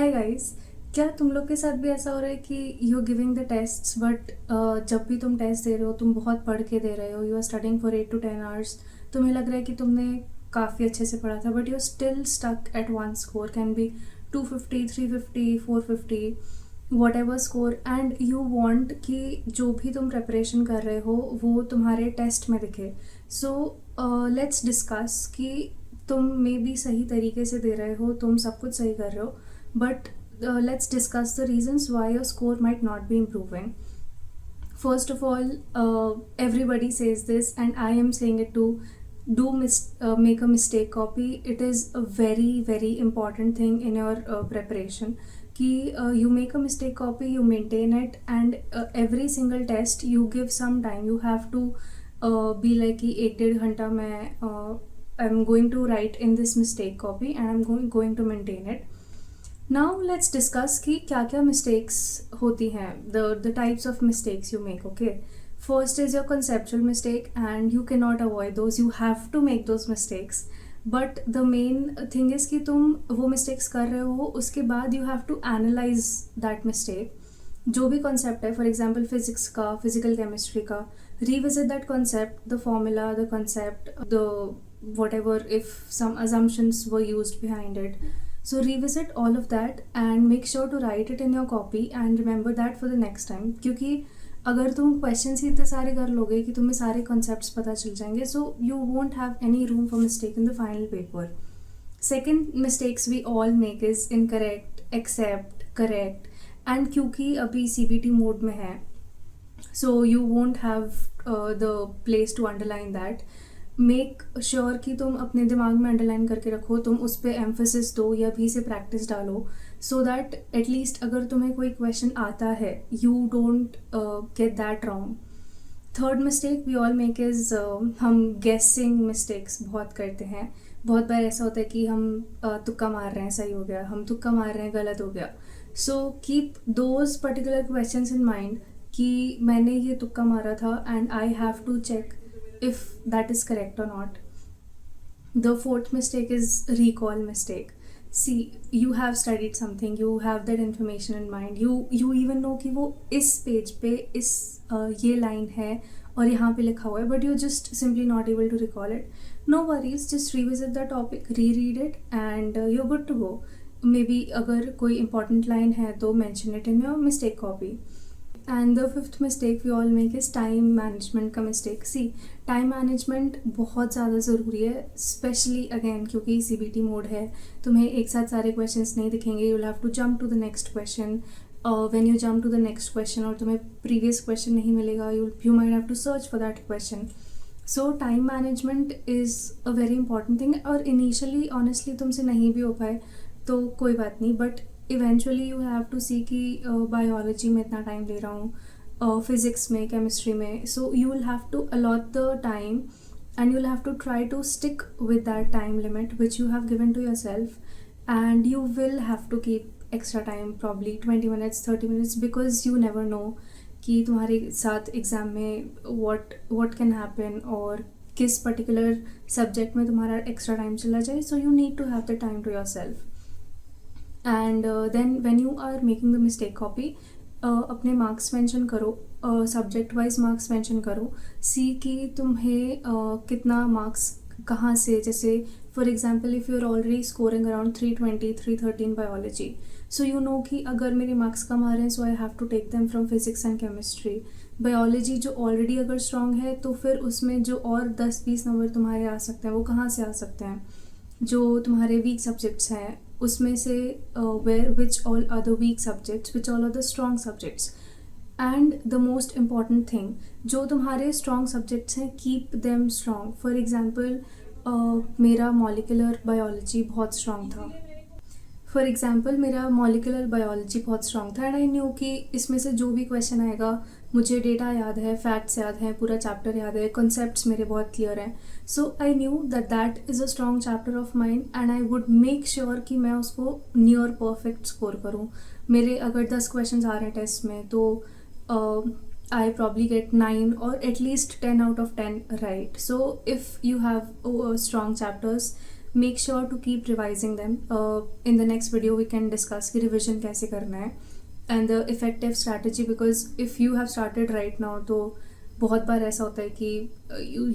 Hi guys. क्या तुम लोग के साथ भी ऐसा हो रहा है कि you giving the tests but जब भी तुम टेस्ट दे रहे हो तुम बहुत पढ़ के दे रहे हो, you are studying for 8 to 10 hours, तुम्हें लग रहा है कि तुमने काफ़ी अच्छे से पढ़ा था but you are still stuck at one score, can be 250, 350, 450, what ever score, and you want कि जो भी तुम प्रेपरेशन कर रहे हो वो तुम्हारे टेस्ट में दिखे। सो लेट्स डिस्कस कि तुम मे बी सही तरीके से दे रहे हो, तुम सब कुछ सही कर रहे हो, but let's discuss the reasons why your score might not be improving. First of all, everybody says this and I am saying it too. Make a mistake copy. It is a very important thing in your preparation कि you make a mistake copy, you maintain it, and every single test you give some time. You have to be like कि 1-1.5 घंटा मैं I'm going to write in this mistake copy and I'm going to maintain it. Now let's discuss कि क्या क्या mistakes होती हैं, the types of mistakes you make. Okay, first is your conceptual mistake and you can not avoid those, you have to make those mistakes. But the main thing is कि तुम वो mistakes कर रहे हो, उसके बाद you have to analyse that mistake. जो भी कॉन्सेप्ट है, फॉर एग्जाम्पल फिजिक्स का, फिजिकल केमिस्ट्री का, revisit that concept, the formula, the concept, the whatever, if some assumptions were used behind it. So revisit all of that and make sure to write it in your copy and remember that for the next time. क्योंकि अगर तुम questions ही इतने सारे कर लोगे कि तुम्हें सारे कॉन्सेप्ट्स पता चल जाएंगे, so you won't have any room for mistake in the final paper. Second mistakes we all make is incorrect, accept, correct, and क्योंकि अभी CBT मोड में है, so you won't have the place to underline that. Make sure कि तुम अपने दिमाग में underline करके रखो, तुम उस पर एम्फोसिस दो या भी से प्रैक्टिस डालो, सो दैट एटलीस्ट अगर तुम्हें कोई क्वेश्चन आता है you don't get that wrong. Third mistake we all make is हम गेसिंग मिस्टेक्स बहुत करते हैं. बहुत बार ऐसा होता है कि हम तुक्का मार रहे हैं, सही हो गया, हम तुक्का मार रहे हैं, गलत हो गया. So keep those particular questions in mind कि मैंने ये तुक्का मारा था and I have to check if that is correct or not. The fourth mistake is recall mistake. See, you have studied something, you have that information in mind, you even know कि वो इस page पे इस ये line है और यहाँ पे लिखा हुआ है, but you're just simply not able to recall it. No worries, just revisit the topic, reread it and you're good to go. Maybe अगर कोई important line है तो mention it in your mistake copy. And the fifth mistake we all make is time management का mistake. See, time management बहुत ज़्यादा ज़रूरी है, specially again क्योंकि CBT मोड है, तुम्हें एक साथ सारे क्वेश्चंस नहीं दिखेंगे, you will have to jump to the next question. When you jump to the next question और तुम्हें प्रीवियस क्वेश्चन नहीं मिलेगा, you might have to search for that question. So time management is a very important thing. और initially honestly तुमसे नहीं भी हो पाए तो कोई बात नहीं, but eventually you have to see कि बायोलॉजी में इतना टाइम ले रहा हूँ, फिज़िक्स में, केमिस्ट्री में, so you will have to allot the time and you will have to try to stick with that time limit which you have given to yourself. And you will have to keep extra time, probably 20 minutes, 30 minutes, because you never know कि तुम्हारे साथ exam में what can happen और किस particular subject में तुम्हारा extra time चला जाए. So you need to have the time to yourself. And then when you are making the mistake copy, अपने मार्क्स मेंशन करो, सब्जेक्ट वाइज मार्क्स मेंशन करो. See कि तुम्हें कितना मार्क्स कहाँ से, जैसे for example if you are already scoring around 320, 313 biology, so you know कि अगर मेरे मार्क्स कम आ रहे हैं so I have to take them from physics and chemistry. Biology जो ऑलरेडी अगर स्ट्रॉन्ग है तो फिर उसमें जो और 10-20 नंबर तुम्हारे आ सकते हैं वो कहाँ से आ सकते हैं, जो तुम्हारे वीक सब्जेक्ट्स हैं उसमें से, which all are the weak subjects, which all are the strong subjects. And the most important thing, जो तुम्हारे स्ट्रॉन्ग सब्जेक्ट्स हैं keep them strong. For example मेरा मॉलिक्यूलर बायोलॉजी बहुत स्ट्रॉन्ग था, बहुत स्ट्रॉन्ग था एंड आई न्यू कि इसमें से जो भी क्वेश्चन आएगा मुझे डेटा याद है, फैक्ट्स याद हैं, पूरा चैप्टर याद है, कॉन्सेप्ट्स मेरे बहुत क्लियर हैं. So I knew that is a strong chapter of mind and I would make sure कि मैं उसको नियर परफेक्ट स्कोर करूँ. मेरे अगर 10 क्वेश्चन आ रहे हैं टेस्ट में तो I probably get 9 or at least 10 out of 10 right. So if you have strong chapters, make sure to keep revising them. In the next video we can discuss कि revision कैसे करना है and the effective strategy, because if you have started right now तो बहुत बार ऐसा होता है कि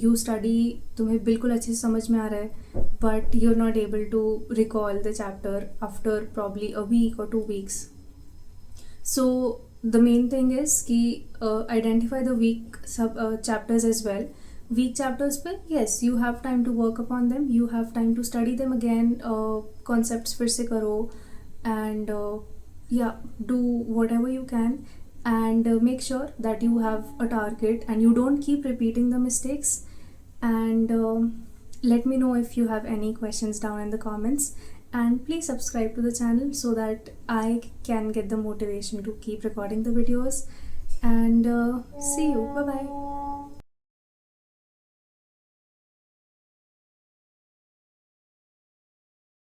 यू स्टडी, तुम्हें बिल्कुल अच्छे से समझ में आ रहा है but you are not able to recall the chapter after probably a week और 2 weeks. So the main thing is कि identify the weak chapters as well. Weak chapters पे yes you have time to work upon them, you have time to study them again, concepts फिर से करो and yeah, do whatever you can and make sure that you have a target and you don't keep repeating the mistakes. And let me know if you have any questions down in the comments, and please subscribe to the channel so that I can get the motivation to keep recording the videos. And see you. Bye bye.